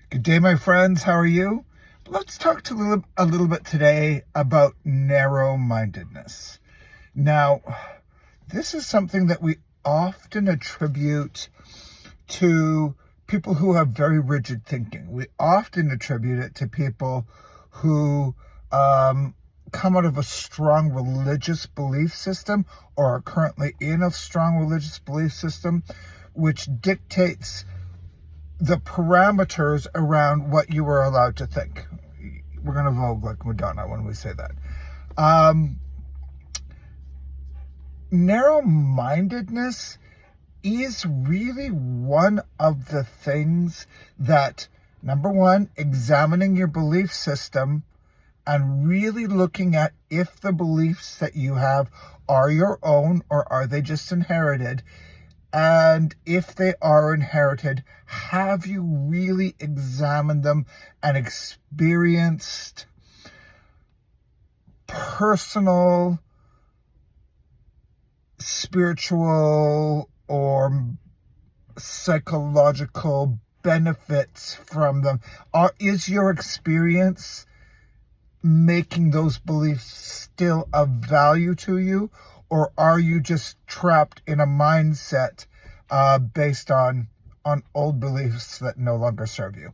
Good day, my friends. How are you? Let's talk a little bit today about narrow-mindedness. Now, this is something that we often attribute to people who have very rigid thinking. We often attribute it to people who come out of a strong religious belief system or are currently in a strong religious belief system, which dictates the parameters around what you are allowed to think. We're going to vogue like Madonna when we say that. Narrow-mindedness is really one of the things that, number one, examining your belief system and really looking at if the beliefs that you have are your own or are they just inherited. And if they are inherited, have you really examined them and experienced personal, spiritual, or psychological benefits from them? Is your experience making those beliefs still of value to you? Or are you just trapped in a mindset based on old beliefs that no longer serve you?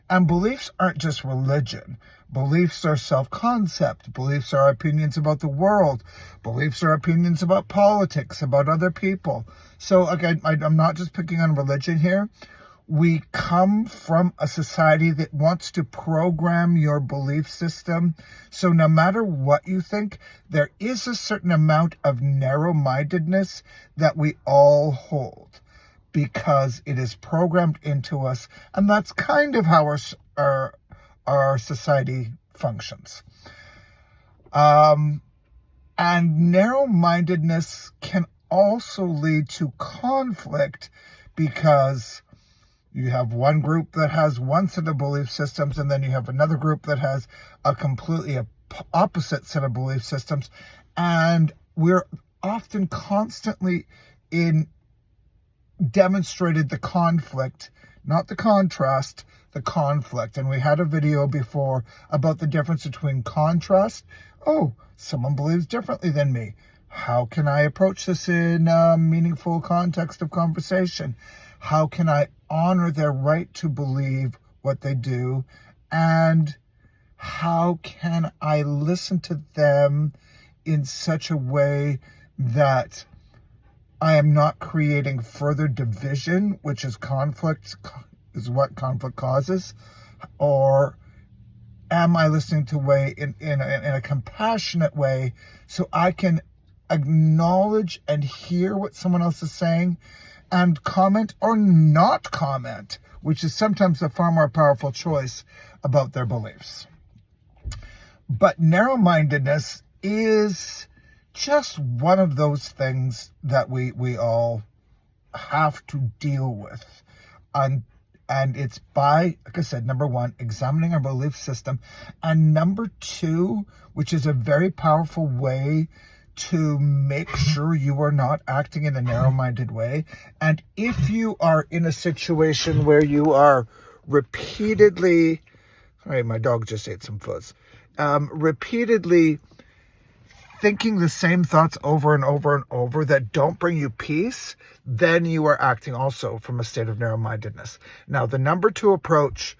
And beliefs aren't just religion. Beliefs are self-concept. Beliefs are opinions about the world. Beliefs are opinions about politics, about other people. So again, I'm not just picking on religion here. We come from a society that wants to program your belief system. So no matter what you think, there is a certain amount of narrow-mindedness that we all hold because it is programmed into us. And that's kind of how our society functions. And narrow-mindedness can also lead to conflict because you have one group that has one set of belief systems, and then you have another group that has a completely opposite set of belief systems. And we're often constantly demonstrated the conflict, not the contrast, the conflict. And we had a video before about the difference between contrast. Oh, someone believes differently than me. How can I approach this in a meaningful context of conversation? How can I honor their right to believe what they do? And how can I listen to them in such a way that I am not creating further division, which is conflict, is what conflict causes? Or am I listening to in a compassionate way so I can acknowledge and hear what someone else is saying and comment or not comment, which is sometimes a far more powerful choice about their beliefs. But narrow-mindedness is just one of those things that we all have to deal with. And it's by, like I said, number one, examining our belief system. And number two, which is a very powerful way to make sure you are not acting in a narrow-minded way. And if you are in a situation where you are repeatedly, sorry, my dog just ate some fuzz, repeatedly thinking the same thoughts over and over and over that don't bring you peace, then you are acting also from a state of narrow-mindedness. Now, the number two approach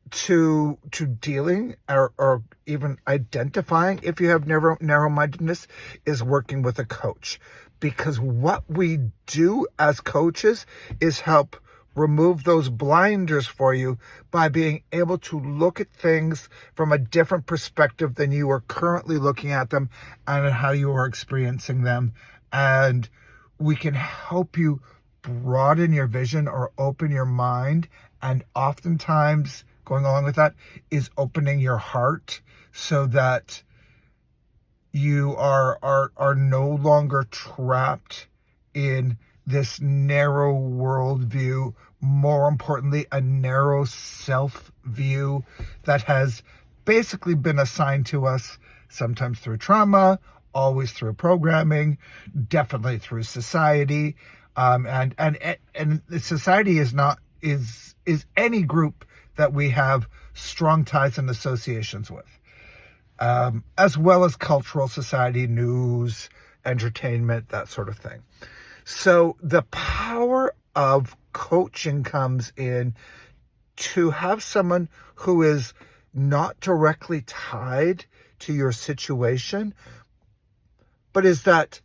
to dealing or even identifying if you have narrow-mindedness is working with a coach. Because what we do as coaches is help remove those blinders for you by being able to look at things from a different perspective than you are currently looking at them and how you are experiencing them. And we can help you broaden your vision or open your mind. And oftentimes, going along with that is opening your heart so that you are no longer trapped in this narrow worldview, more importantly, a narrow self-view that has basically been assigned to us, sometimes through trauma, always through programming, definitely through society. And society is not any group that we have strong ties and associations with, as well as cultural, society, news, entertainment, that sort of thing. So the power of coaching comes in to have someone who is not directly tied to your situation, but is that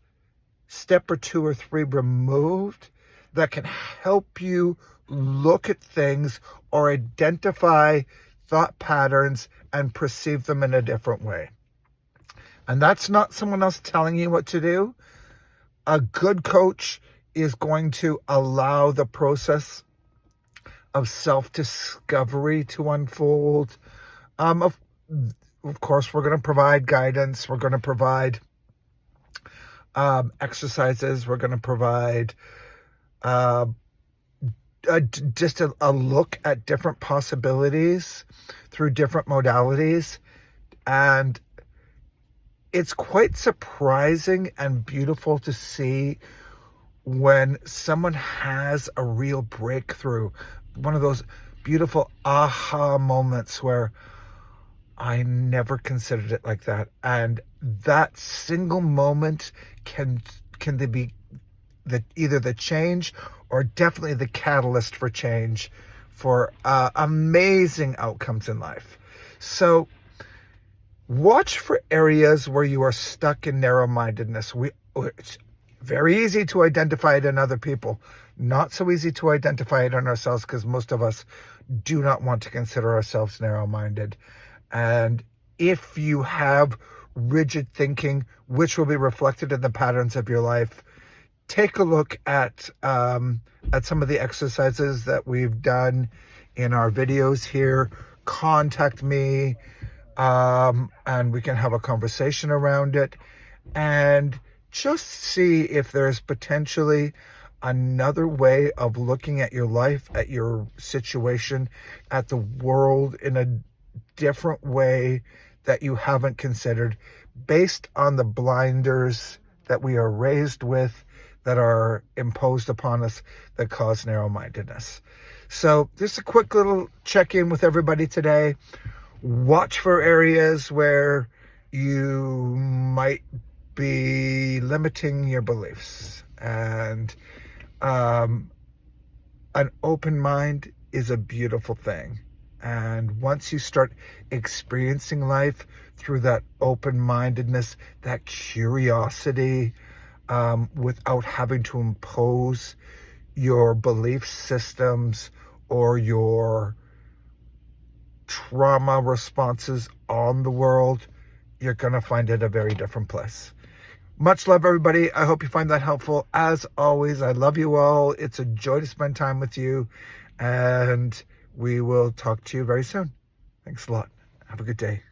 step or two or three removed that can help you look at things or identify thought patterns and perceive them in a different way. And that's not someone else telling you what to do. A good coach is going to allow the process of self-discovery to unfold. Of course, we're going to provide guidance. We're going to provide exercises. We're going to provide just a look at different possibilities through different modalities. And it's quite surprising and beautiful to see when someone has a real breakthrough, one of those beautiful aha moments where I never considered it like that. And that single moment can be either the change or definitely the catalyst for change for amazing outcomes in life. So watch for areas where you are stuck in narrow-mindedness. It's very easy to identify it in other people. Not so easy to identify it in ourselves, because most of us do not want to consider ourselves narrow-minded. And if you have rigid thinking, which will be reflected in the patterns of your life, take a look at some of the exercises that we've done in our videos here. Contact me, and we can have a conversation around it, and just see if there's potentially another way of looking at your life, at your situation, at the world in a different way that you haven't considered, based on the blinders that we are raised with, that are imposed upon us, that cause narrow-mindedness. So just a quick little check-in with everybody today. Watch for areas where you might be limiting your beliefs. And an open mind is a beautiful thing. And once you start experiencing life through that open-mindedness, that curiosity, without having to impose your belief systems or your trauma responses on the world, you're going to find it a very different place. Much love, everybody. I hope you find that helpful. As always, I love you all. It's a joy to spend time with you, and we will talk to you very soon. Thanks a lot. Have a good day.